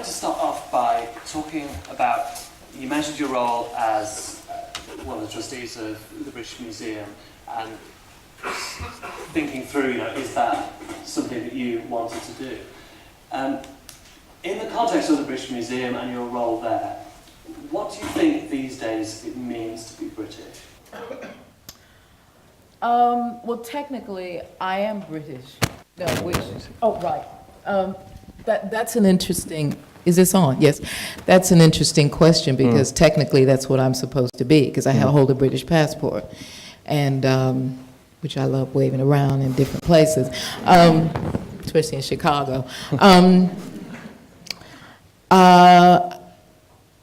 to start off by talking about, you mentioned your role as one of the trustees of the British Museum, and thinking through, is that something that you wanted to do? In the context of the British Museum and your role there, what do you think these days it means to be British? Well, technically, I am British. No, that's an interesting, is this on? Yes. That's an interesting question because technically that's what I'm supposed to be because I hold a British passport, and which I love waving around in different places, especially in Chicago.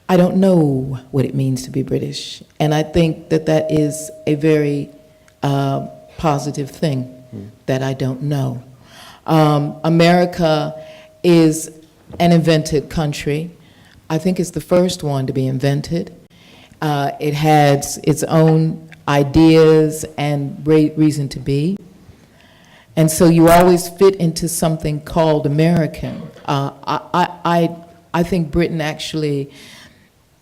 I don't know what it means to be British, and I think that that is a very positive thing that I don't know. America is an invented country. I think it's the first one to be invented. It has its own ideas and reason to be. And so you always fit into something called American. I think Britain actually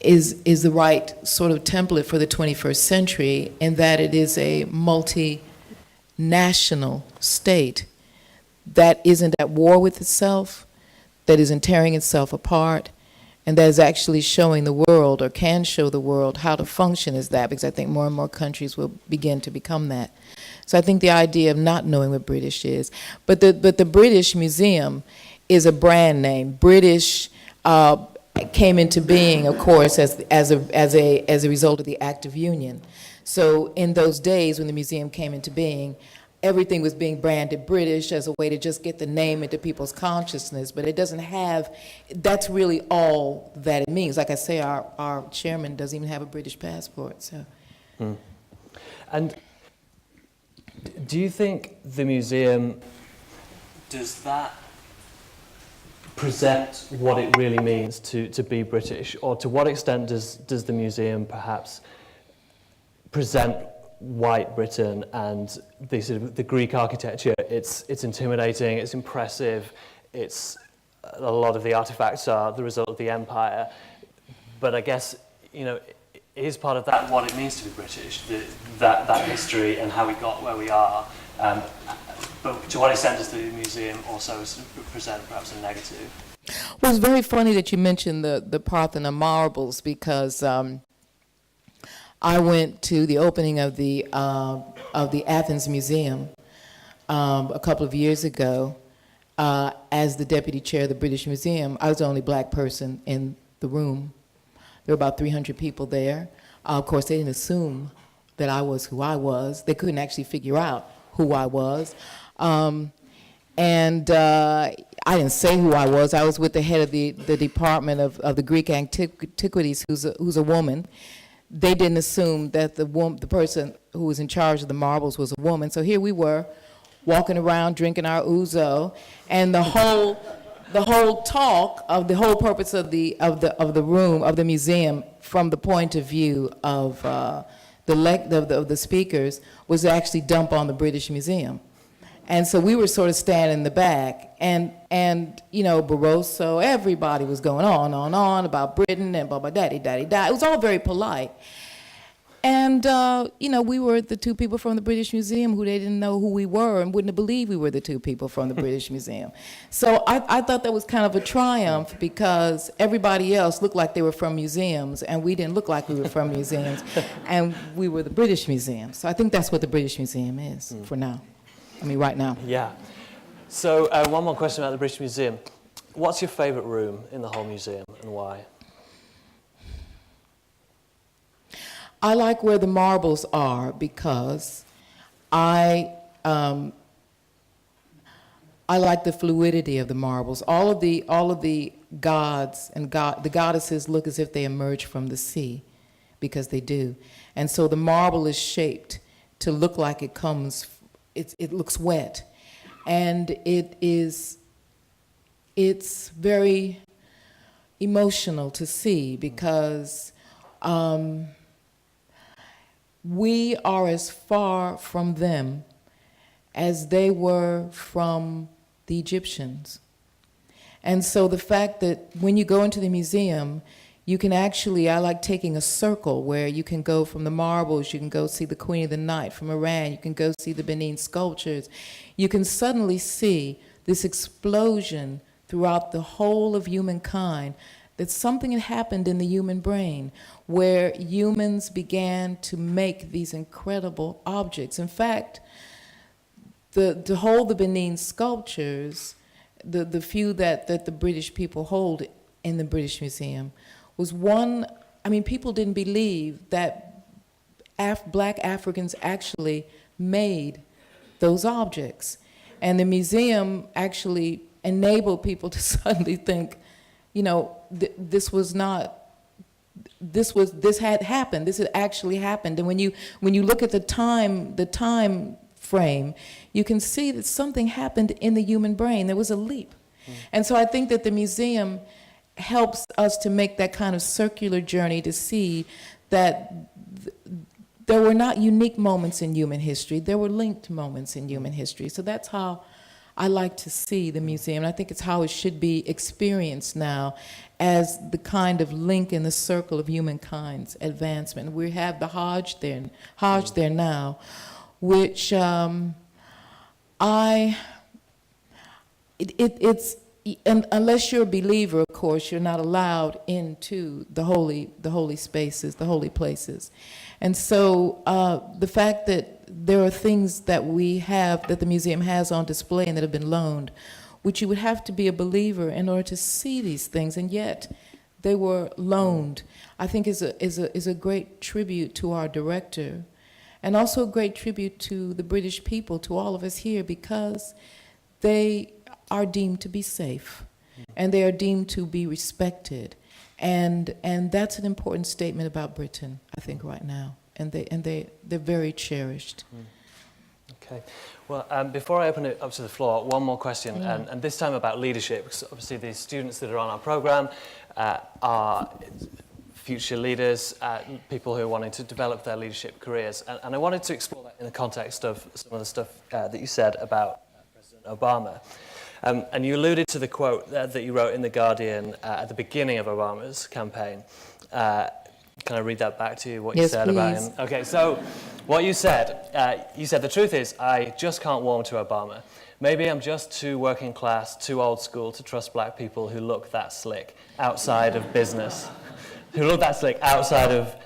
is the right sort of template for the 21st century in that it is a multinational state that isn't at war with itself, that isn't tearing itself apart, and that is actually showing the world, or can show the world, how to function as that, because I think more and more countries will begin to become that. So I think the idea of not knowing what British is, but the British Museum is a brand name. British came into being, of course, as a result of the Act of Union. So in those days when the museum came into being, everything was being branded British as a way to just get the name into people's consciousness, but it doesn't have, that's really all that it means. Like I say, our chairman doesn't even have a British passport, so. And do you think the museum, does that present what it really means to be British, or to what extent does the museum perhaps present white Britain and the sort of the Greek architecture? It's intimidating, it's impressive, it's a lot of the artifacts are the result of the empire, but I guess is part of that what it means to be British, that history and how we got where we are. But to what extent does the museum also present perhaps a negative? Well, it's very funny that you mentioned the Parthenon marbles because I went to the opening of the Athens Museum a couple of years ago as the deputy chair of the British Museum. I was the only black person in the room. There were about 300 people there. Of course, they didn't assume that I was who I was. They couldn't actually figure out who I was. I didn't say who I was. I was with the head of the Department of the Greek Antiquities, who's a woman. They didn't assume that the person who was in charge of the marbles was a woman. So here we were, walking around drinking our ouzo, and the whole talk of the whole purpose of the room of the museum, from the point of view of the speakers, was to actually dump on the British Museum. And so we were sort of standing in the back, and Barroso, everybody was going on about Britain and blah, blah, da-di-da-di-da. It was all very polite. And, we were the two people from the British Museum who they didn't know who we were and wouldn't have believed we were the two people from the British Museum. So I thought that was kind of a triumph because everybody else looked like they were from museums, and we didn't look like we were from museums, and we were the British Museum. So I think that's what the British Museum is for now. Right now. Yeah. So one more question about the British Museum. What's your favourite room in the whole museum and why? I like where the marbles are because I like the fluidity of the marbles. All of the gods and the goddesses look as if they emerge from the sea, because they do. And so the marble is shaped to look like it comes. It looks wet, and it's very emotional to see because we are as far from them as they were from the Egyptians. And so the fact that when you go into the museum, you can actually, I like taking a circle where you can go from the marbles, you can go see the Queen of the Night from Iran, you can go see the Benin sculptures. You can suddenly see this explosion throughout the whole of humankind, that something had happened in the human brain where humans began to make these incredible objects. In fact, to hold the Benin sculptures, the few that the British people hold in the British Museum, was one, I mean, people didn't believe that Black Africans actually made those objects. And the museum actually enabled people to suddenly think, you know, this had happened, this had actually happened. And when you look at the time frame, you can see that something happened in the human brain. There was a leap. And so I think that the museum helps us to make that kind of circular journey to see that there were not unique moments in human history, there were linked moments in human history. So that's how I like to see the museum. And I think it's how it should be experienced now, as the kind of link in the circle of humankind's advancement. We have the Hajj there now, which and unless you're a believer, of course, you're not allowed into the holy spaces, the holy places. And so the fact that there are things that we have, that the museum has on display and that have been loaned, which you would have to be a believer in order to see these things, and yet they were loaned, I think is a great tribute to our director, and also a great tribute to the British people, to all of us here, because they are deemed to be safe, and they are deemed to be respected, and that's an important statement about Britain, I think, right now, and they're very cherished. Okay. Well, before I open it up to the floor, one more question, and this time about leadership, because obviously the students that are on our program are future leaders, people who are wanting to develop their leadership careers, and I wanted to explore that in the context of some of the stuff that you said about President Obama. And you alluded to the quote that you wrote in The Guardian at the beginning of Obama's campaign. Can I read that back to you, what you said about him? Okay, so what you said, the truth is, I just can't warm to Obama. Maybe I'm just too working class, too old school to trust black people who look that slick outside of business, who look that slick outside of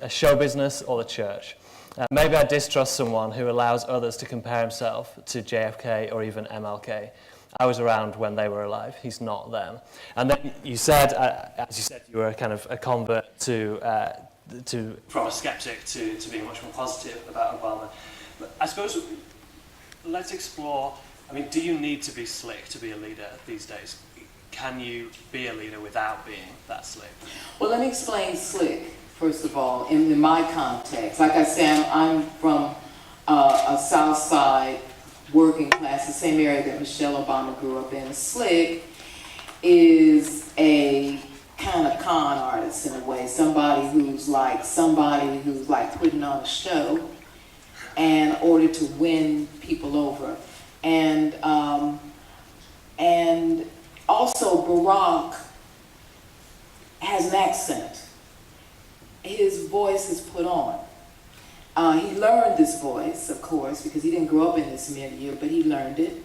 a show business or the church. Maybe I distrust someone who allows others to compare himself to JFK or even MLK. I was around when they were alive. He's not them. And then you said, as you said, you were kind of a convert from a skeptic to being much more positive about Obama. But I suppose let's explore. I mean, do you need to be slick to be a leader these days? Can you be a leader without being that slick? Well, let me explain slick, first of all, in my context. Like I said, I'm from a South Side working class, the same area that Michelle Obama grew up in. Slick is a kind of con artist in a way, somebody who's like putting on a show in order to win people over. And also Barack has an accent. His voice is put on. He learned this voice, of course, because he didn't grow up in this milieu, but he learned it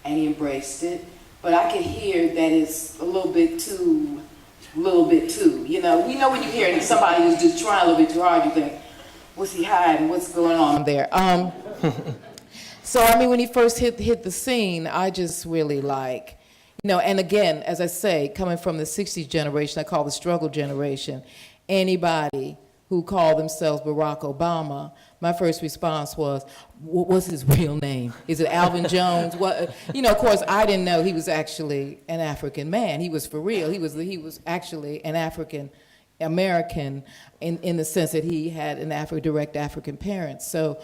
and he embraced it. But I could hear that it's a little bit too. You know when you hear somebody who's just trying a little bit too hard, you think, what's he hiding? What's going on there? So I mean, when he first hit the scene, I just really and again, as I say, coming from the 60s generation, I call the struggle generation, anybody who called themselves Barack Obama, my first response was, what's his real name? Is it Alvin Jones? What? Of course, I didn't know he was actually an African man. He was for real. He was actually an African American in the sense that he had direct African parents. So,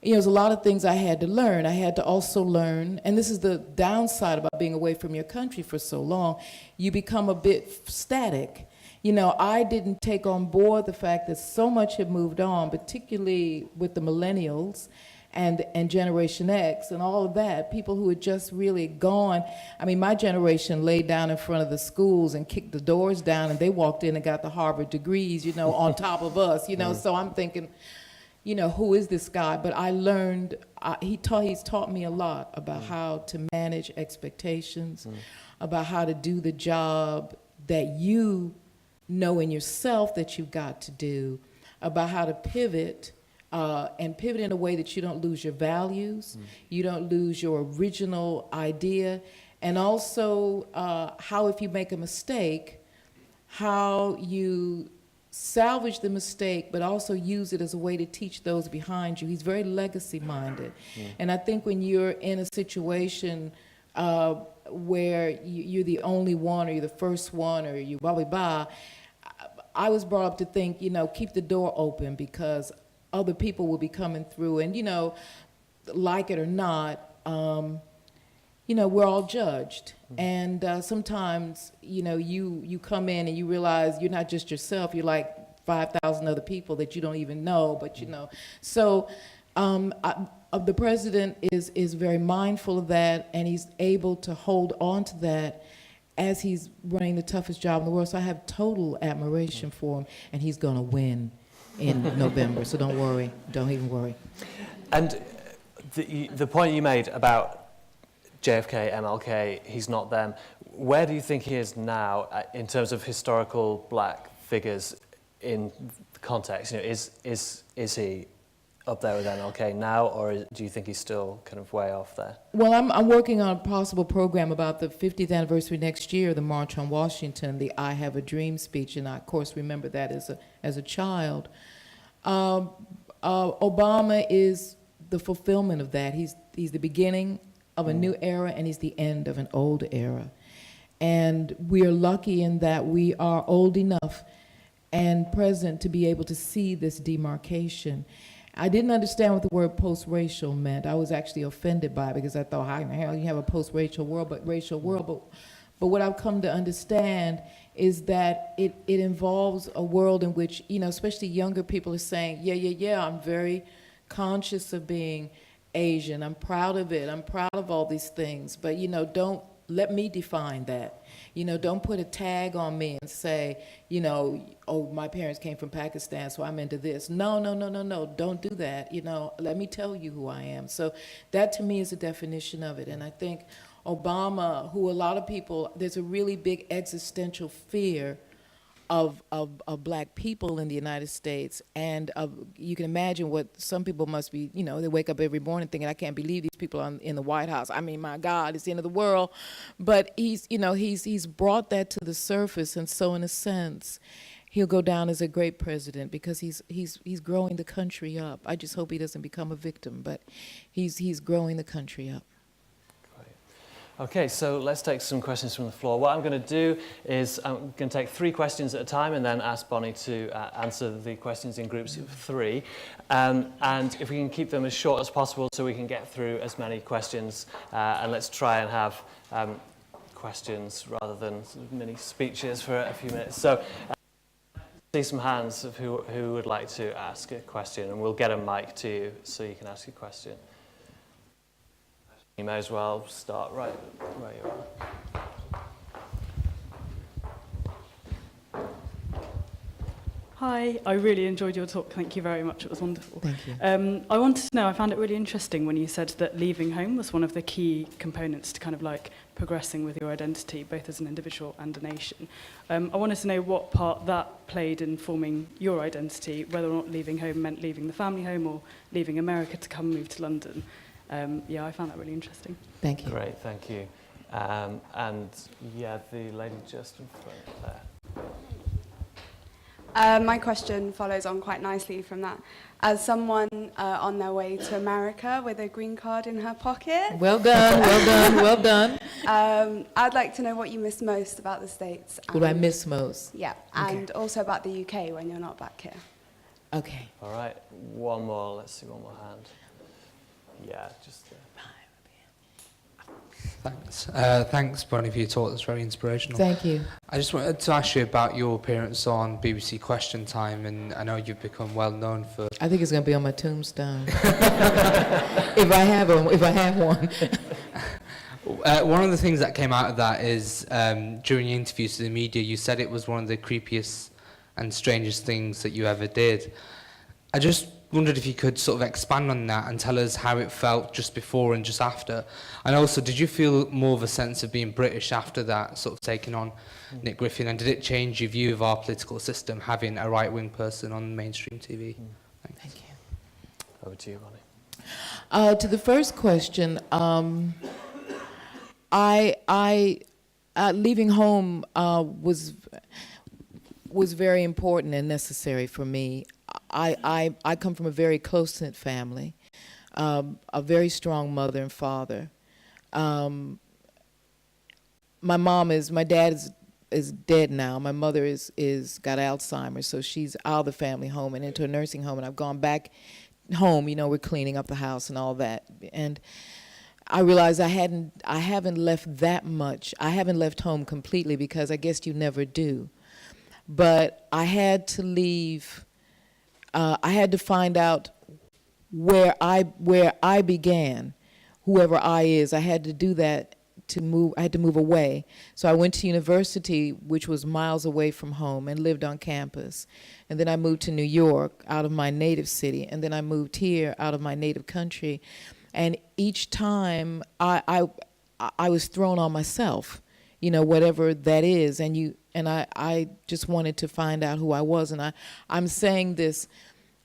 there's a lot of things I had to learn. I had to also learn, and this is the downside about being away from your country for so long, you become a bit static. I didn't take on board the fact that so much had moved on, particularly with the millennials and Generation X and all of that, people who had just really gone. I mean, my generation laid down in front of the schools and kicked the doors down, and they walked in and got the Harvard degrees, on top of us, So I'm thinking, who is this guy? But I learned, he's taught me a lot about how to manage expectations, about how to do the job that you know in yourself that you've got to do, about how to pivot, and pivot in a way that you don't lose your values, you don't lose your original idea, and also how if you make a mistake, how you salvage the mistake, but also use it as a way to teach those behind you. He's very legacy-minded. And I think when you're in a situation where you're the only one, or you're the first one, or you blah, blah, blah, I was brought up to think, keep the door open, because other people will be coming through, and like it or not, we're all judged. And sometimes, you come in and you realize you're not just yourself, you're like 5,000 other people that you don't even know, but So the president is very mindful of that, and he's able to hold on to that as he's running the toughest job in the world. So I have total admiration for him, and he's gonna win in November, so don't worry, don't even worry. And the point you made about JFK, MLK, he's not them, where do you think he is now in terms of historical black figures in context? Is he up there with MLK now, or do you think he's still kind of way off there? Well, I'm working on a possible program about the 50th anniversary next year, the March on Washington, the I Have a Dream speech, and I, of course, remember that as a child. Obama is the fulfillment of that. He's the beginning of a new era, and he's the end of an old era. And we are lucky in that we are old enough and present to be able to see this demarcation. I didn't understand what the word post-racial meant. I was actually offended by it, because I thought, how in the hell you have a post-racial world, but what I've come to understand is that it involves a world in which, especially younger people are saying, yeah, I'm very conscious of being Asian. I'm proud of it. I'm proud of all these things. But, don't let me define that. Don't put a tag on me and say, oh, my parents came from Pakistan, so I'm into this. No, don't do that. Let me tell you who I am. So that to me is a definition of it. And I think Obama, who a lot of people, there's a really big existential fear of black people in the United States, and you can imagine what some people must be, they wake up every morning thinking, I can't believe these people are in the White House. I mean, my God, it's the end of the world. But he's brought that to the surface, and so in a sense, he'll go down as a great president, because he's growing the country up. I just hope he doesn't become a victim, but he's growing the country up. Okay, so let's take some questions from the floor. What I'm going to do is I'm going to take 3 questions at a time, and then ask Bonnie to answer the questions in groups of 3. And if we can keep them as short as possible so we can get through as many questions, and let's try and have questions rather than sort of mini speeches for a few minutes. So see some hands of who would like to ask a question, and we'll get a mic to you so you can ask a question. You may as well start right where you are. Hi, I really enjoyed your talk. Thank you very much. It was wonderful. Thank you. I wanted to know, I found it really interesting when you said that leaving home was one of the key components to kind of like progressing with your identity, both as an individual and a nation. I wanted to know what part that played in forming your identity, whether or not leaving home meant leaving the family home or leaving America to come move to London. I found that really interesting. Thank you. Great, thank you. And yeah, the lady just in front there. My question follows on quite nicely from that. As someone on their way to America with a green card in her pocket. Well done, well done, well done. I'd like to know what you miss most about the States. What do I miss most? Yeah, Okay. and also about the UK when you're not back here. Okay. All right, one more. Let's see, one more hand. Yeah, just Thanks. Thanks, Bonnie, for your talk. That's very inspirational. Thank you. I just wanted to ask you about your appearance on BBC Question Time, and I know you've become well known for... I think it's going to be on my tombstone. if I have one. One of the things that came out of that is, during your interviews to the media, you said it was one of the creepiest and strangest things that you ever did. I just wondered if you could sort of expand on that and tell us how it felt just before and just after. And also, did you feel more of a sense of being British after that, sort of taking on Nick Griffin? And did it change your view of our political system, having a right-wing person on mainstream TV? Thanks. Thank you. Over to you, Bonnie. To the first question, leaving home was very important and necessary for me. I come from a very close-knit family, a very strong mother and father. My dad is dead now. My mother is got Alzheimer's, so she's out of the family home and into a nursing home, and I've gone back home. You know, we're cleaning up the house and all that, and I realized I haven't left that much. I haven't left home completely, because I guess you never do. But I had to leave. I had to find out where I began, whoever I is. I had to do that to move. I had to move away. So I went to university, which was miles away from home, and lived on campus. And then I moved to New York, out of my native city. And then I moved here, out of my native country. And each time I was thrown on myself, you know, whatever that is. And I just wanted to find out who I was. And I'm saying this,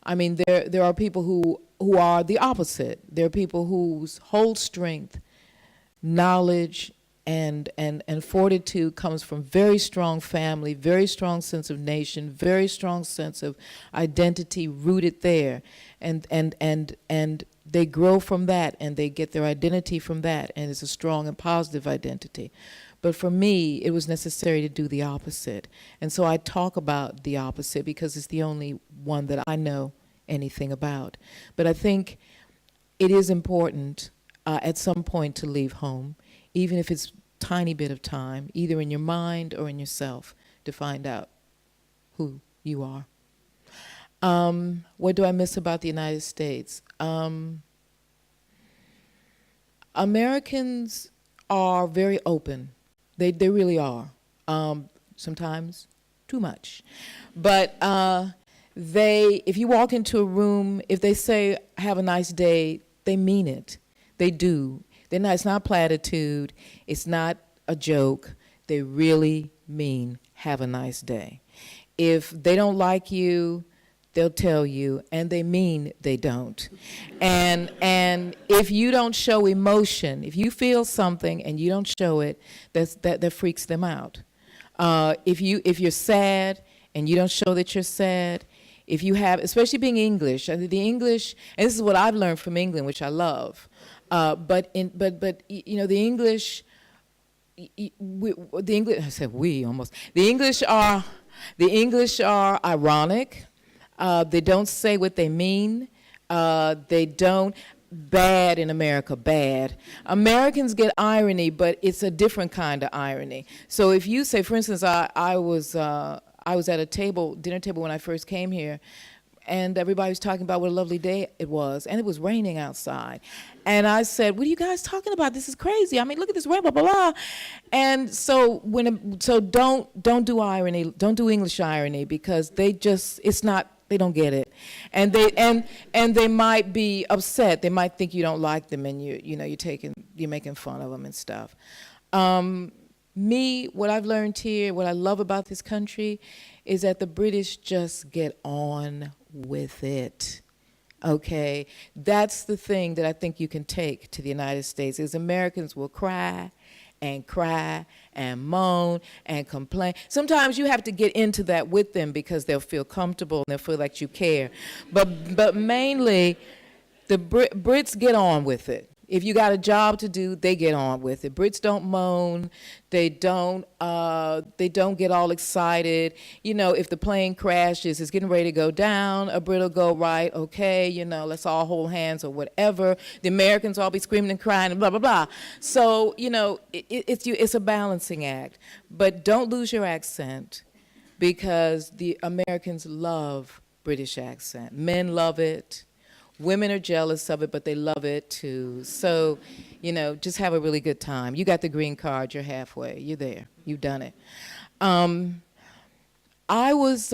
I mean, there are people who are the opposite. There are people whose whole strength, knowledge, and fortitude comes from very strong family, very strong sense of nation, very strong sense of identity rooted there. And they grow from that, and they get their identity from that, and it's a strong and positive identity. But for me, it was necessary to do the opposite. And so I talk about the opposite because it's the only one that I know anything about. But I think it is important at some point to leave home, even if it's a tiny bit of time, either in your mind or in yourself, to find out who you are. What do I miss about the United States? Americans are very open. They really are. Sometimes too much. But if you walk into a room, if they say, have a nice day, they mean it. They do. It's not platitude. It's not a joke. They really mean, have a nice day. If they don't like you, they'll tell you, and they mean they don't. And if you don't show emotion, if you feel something and you don't show it, that freaks them out. If you're sad and you don't show that you're sad, if you have, especially being English, the English, and this is what I've learned from England, which I love. But you know, the English, I said we almost. The English are ironic. They don't say what they mean. They don't. Bad in America, bad. Americans get irony, but it's a different kind of irony. So if you say, for instance, I was at a dinner table when I first came here, and everybody was talking about what a lovely day it was, and it was raining outside. And I said, what are you guys talking about? This is crazy. I mean, look at this rain, blah, blah, blah. And so don't do irony, don't do English irony, because they don't get it. And they might be upset. They might think you don't like them, and you're making fun of them and stuff. What I've learned here, what I love about this country, is that the British just get on with it. Okay, that's the thing that I think you can take to the United States, is Americans will cry and moan and complain. Sometimes you have to get into that with them because they'll feel comfortable and they'll feel like you care. But mainly, the Brits get on with it. If you got a job to do, they get on with it. Brits don't moan. They don't get all excited. You know, if the plane crashes, it's getting ready to go down, a Brit will go, right, okay, you know, let's all hold hands or whatever. The Americans all be screaming and crying and blah, blah, blah. So, you know, it's a balancing act. But don't lose your accent, because the Americans love British accent. Men love it. Women are jealous of it, but they love it too. So, you know, just have a really good time. You got the green card, you're halfway. You're there. You've done it. I was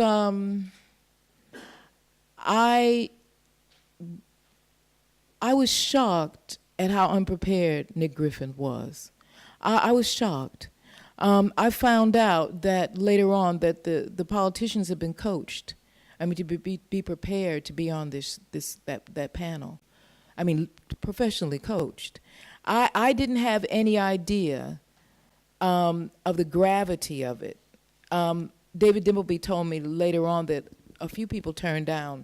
shocked at how unprepared Nick Griffin was. I was shocked. I found out that later on that the politicians had been coached. I mean, to be prepared to be on that panel. I mean, professionally coached. I didn't have any idea of the gravity of it. David Dimbleby told me later on that a few people turned down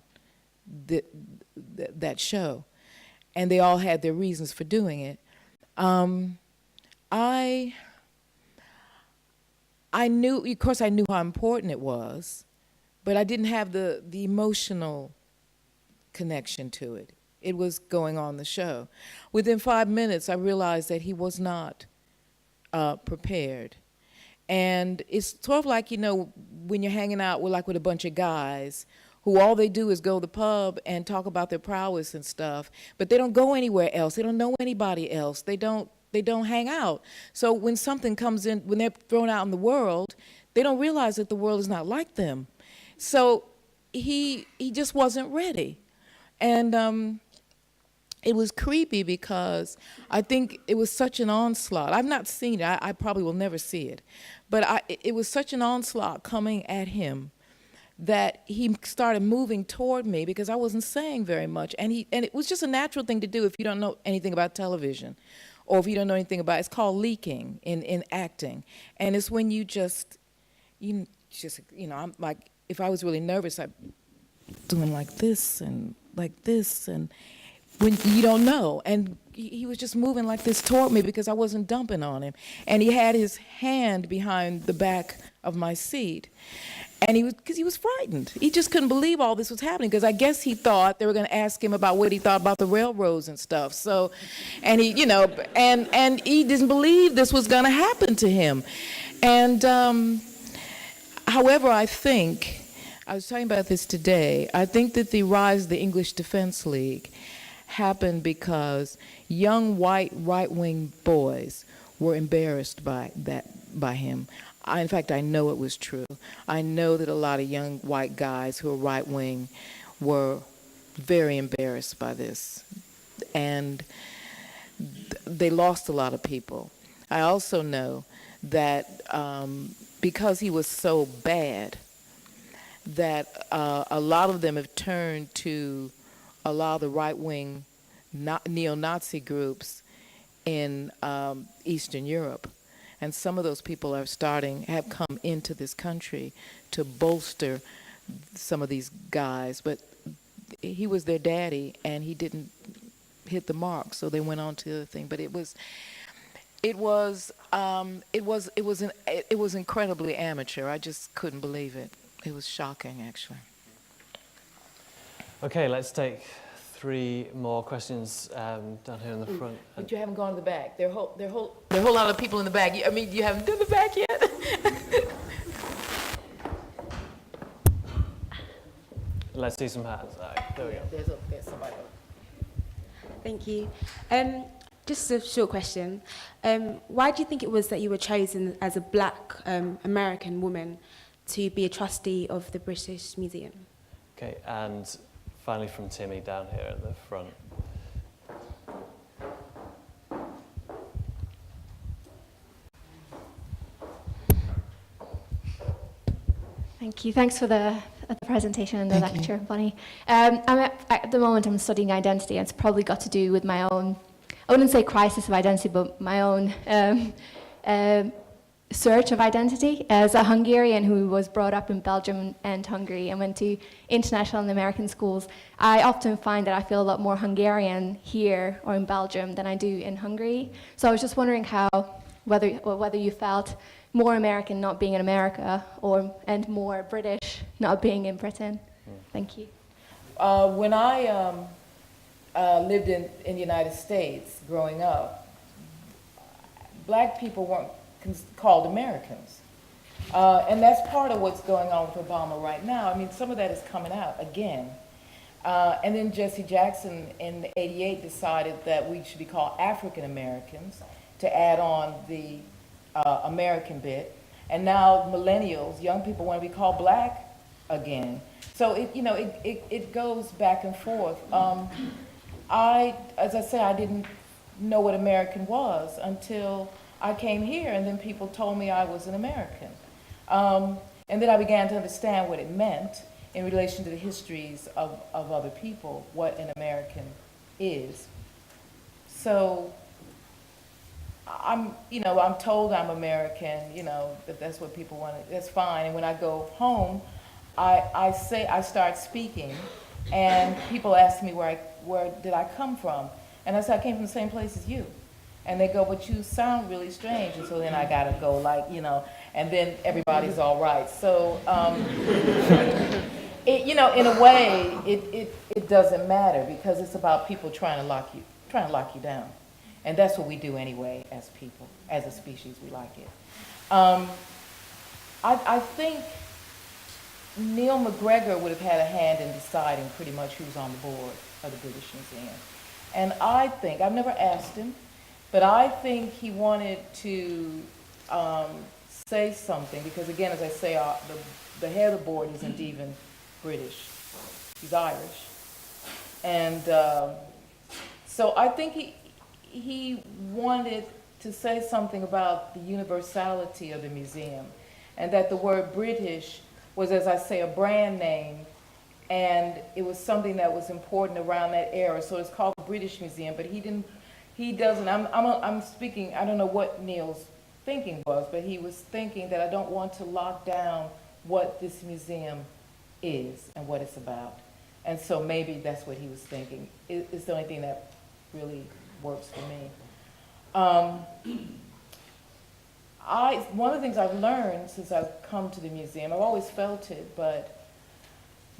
that show, and they all had their reasons for doing it. I knew, of course, I knew how important it was. But I didn't have the emotional connection to it. It was going on the show. Within 5 minutes, I realized that he was not prepared. And it's sort of like, you know, when you're hanging out with a bunch of guys who all they do is go to the pub and talk about their prowess and stuff, but they don't go anywhere else. They don't know anybody else. They don't hang out. So when something comes in, when they're thrown out in the world, they don't realize that the world is not like them. So he just wasn't ready. And it was creepy because I think it was such an onslaught. I've not seen it. I probably will never see it. But it was such an onslaught coming at him that he started moving toward me because I wasn't saying very much. And it was just a natural thing to do if you don't know anything about television or if you don't know anything about it. It's called leaking in acting. And it's when you know, I'm like, if I was really nervous, I'd doing like this, and when you don't know. And he was just moving like this toward me because I wasn't dumping on him. And he had his hand behind the back of my seat. And because he was frightened. He just couldn't believe all this was happening because I guess he thought they were going to ask him about what he thought about the railroads and stuff. So, and he, you know, and he didn't believe this was going to happen to him. And however, I was talking about this today, I think that the rise of the English Defense League happened because young white right-wing boys were embarrassed by him. In fact, I know it was true. I know that a lot of young white guys who are right-wing were very embarrassed by this. And they lost a lot of people. I also know that because he was so bad, that a lot of them have turned to a lot of the right-wing neo-Nazi groups in Eastern Europe. And some of those people have come into this country to bolster some of these guys. But he was their daddy, and he didn't hit the mark, so they went on to the other thing. But it was incredibly amateur. I just couldn't believe it. It was shocking, actually. Okay, let's take 3 more questions down here in the front. But you haven't gone to the back. There are a whole lot of people in the back. I mean, you haven't done the back yet? Let's see some hands. All right, there we go. There's somebody. Thank you. Just a short question. Why do you think it was that you were chosen as a black American woman to be a trustee of the British Museum? Okay, and finally from Timmy down here at the front. Thank you. Thanks for the presentation and the lecture, Bonnie. At the moment, I'm studying identity, and it's probably got to do with my own, I wouldn't say crisis of identity, but my own search of identity. As a Hungarian who was brought up in Belgium and Hungary and went to international and American schools, I often find that I feel a lot more Hungarian here or in Belgium than I do in Hungary. So I was just wondering whether you felt more American not being in America and more British not being in Britain. Thank you. When I lived in the United States growing up, black people weren't called Americans. And that's part of what's going on with Obama right now. I mean, some of that is coming out again. And then Jesse Jackson in '88 decided that we should be called African Americans to add on the American bit. And now millennials, young people, want to be called black again. So it goes back and forth. As I say, I didn't know what American was until I came here, and then people told me I was an American. And then I began to understand what it meant in relation to the histories of other people, what an American is. So I'm told I'm American, that's what people want, that's fine. And when I go home, I start speaking, and people ask me where did I come from? And I say, I came from the same place as you. And they go, but you sound really strange. And so then I gotta go and then everybody's all right. So, in a way, it doesn't matter, because it's about people trying to lock you down. And that's what we do anyway as people, as a species, we like it. I think Neil McGregor would have had a hand in deciding pretty much who's on the board of the British Museum. And I think, I've never asked him, but I think he wanted to say something, because again, as I say, the head of the board isn't even British, he's Irish. And so I think he wanted to say something about the universality of the museum, and that the word British was, as I say, a brand name, and it was something that was important around that era. So it's called the British Museum, but I'm speaking, I don't know what Neil's thinking was, but he was thinking that I don't want to lock down what this museum is and what it's about. And so maybe that's what he was thinking. It's the only thing that really works for me. One of the things I've learned since I've come to the museum, I've always felt it, but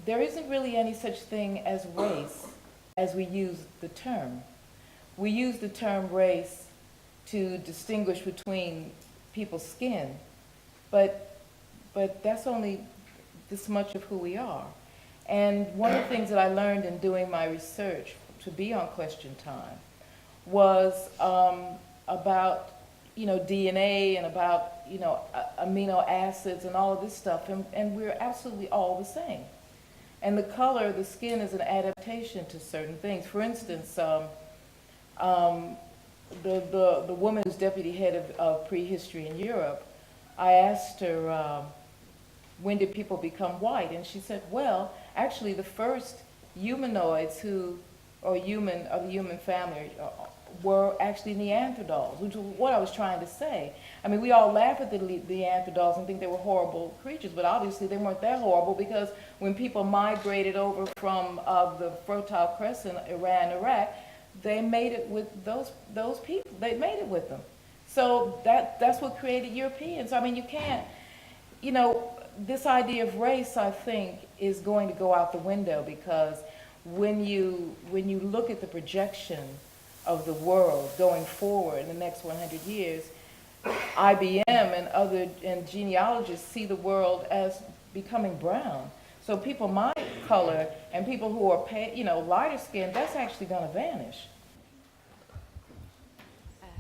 there isn't really any such thing as race as we use the term. We use the term race to distinguish between people's skin, but that's only this much of who we are. And one of the things that I learned in doing my research to be on Question Time was about DNA and about amino acids and all of this stuff, and we're absolutely all the same. And the color of the skin is an adaptation to certain things. For instance, the woman who's deputy head of prehistory in Europe, I asked her, when did people become white? And she said, well, actually the first humanoids of the human family were actually Neanderthals, which is what I was trying to say. I mean, we all laugh at the Neanderthals and think they were horrible creatures, but obviously they weren't that horrible, because when people migrated over from the Fertile Crescent, Iran, Iraq, they made it with those people. They made it with them. So that's what created Europeans. I mean, you can't, this idea of race, I think, is going to go out the window, because when you look at the projection of the world going forward in the next 100 years, IBM and genealogists see the world as becoming brown. So people my color and people who are lighter skinned, that's actually going to vanish.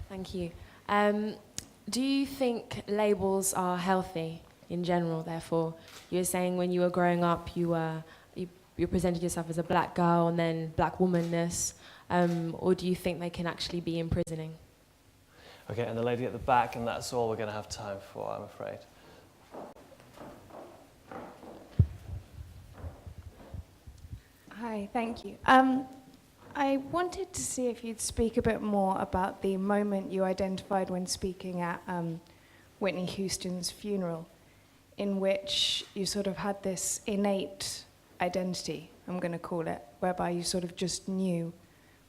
Thank you. Do you think labels are healthy in general, therefore? You were saying when you were growing up, you presented yourself as a black girl and then black womanness, or do you think they can actually be imprisoning? Okay, and the lady at the back, and that's all we're going to have time for, I'm afraid. Hi, thank you. I wanted to see if you'd speak a bit more about the moment you identified when speaking at Whitney Houston's funeral, in which you sort of had this innate identity, I'm going to call it, whereby you sort of just knew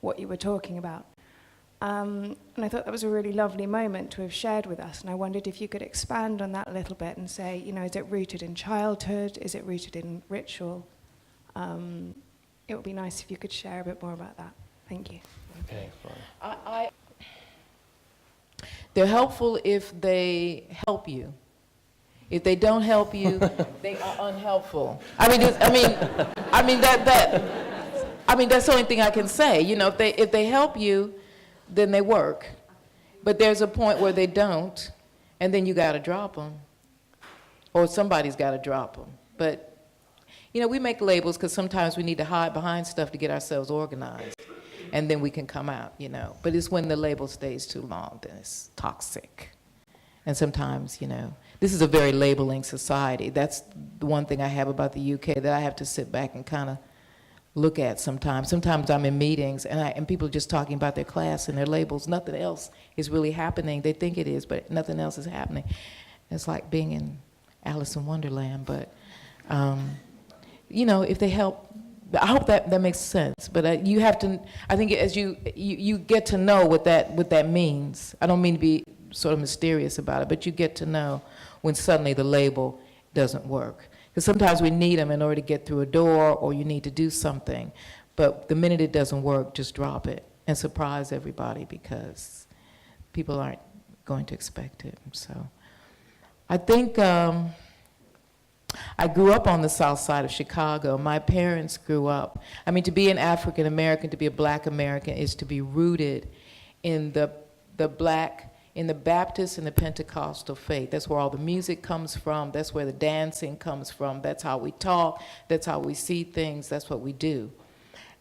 what you were talking about. And I thought that was a really lovely moment to have shared with us, and I wondered if you could expand on that a little bit and say, you know, is it rooted in childhood? Is it rooted in ritual? It would be nice if you could share a bit more about that. Thank you. Okay, fine. They're helpful if they help you. If they don't help you, they are unhelpful. I mean, that's the only thing I can say. You know, if they help you, then they work. But there's a point where they don't, and then you got to drop them, or somebody's got to drop them. But you know, we make labels because sometimes we need to hide behind stuff to get ourselves organized, and then we can come out. You know, but it's when the label stays too long, then it's toxic. And sometimes, you know, this is a very labeling society. That's the one thing I have about the UK that I have to sit back and kind of look at sometimes. Sometimes I'm in meetings and people are just talking about their class and their labels. Nothing else is really happening. They think it is, but nothing else is happening. It's like being in Alice in Wonderland. But, you know, if they help, I hope that makes sense. But you have to, I think as you get to know what that means. I don't mean to be sort of mysterious about it, but you get to know when suddenly the label doesn't work. Because sometimes we need them in order to get through a door, or you need to do something. But the minute it doesn't work, just drop it and surprise everybody, because people aren't going to expect it. So I think I grew up on the south side of Chicago. My parents grew up. I mean, to be an African American, to be a black American, is to be rooted in the Baptist and the Pentecostal faith. That's where all the music comes from. That's where the dancing comes from. That's how we talk. That's how we see things. That's what we do.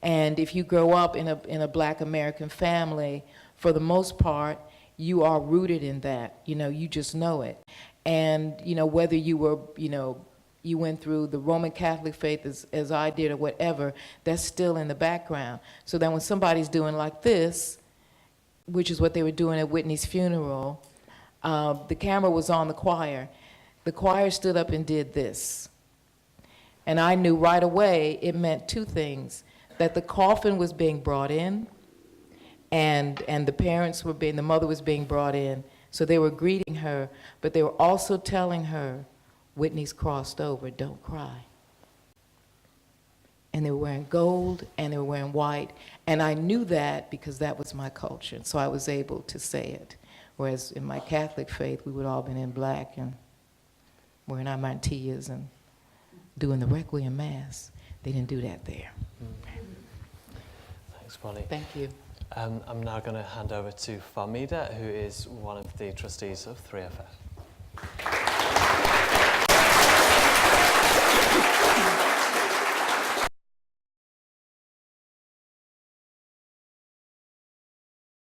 And if you grow up in a black American family, for the most part, you are rooted in that. You know, you just know it. And, you know, whether you were, you know, you went through the Roman Catholic faith as I did or whatever, that's still in the background. So then when somebody's doing like this, which is what they were doing at Whitney's funeral, the camera was on the choir. The choir stood up and did this. And I knew right away it meant two things: that the coffin was being brought in, and the mother was being brought in. So they were greeting her, but they were also telling her, Whitney's crossed over, don't cry. And they were wearing gold, and they were wearing white. And I knew that because that was my culture, so I was able to say it. Whereas in my Catholic faith, we would all been in black and wearing our mantillas and doing the Requiem Mass. They didn't do that there. Thanks, Polly. Thank you. I'm now going to hand over to Farmida, who is one of the trustees of 3FF.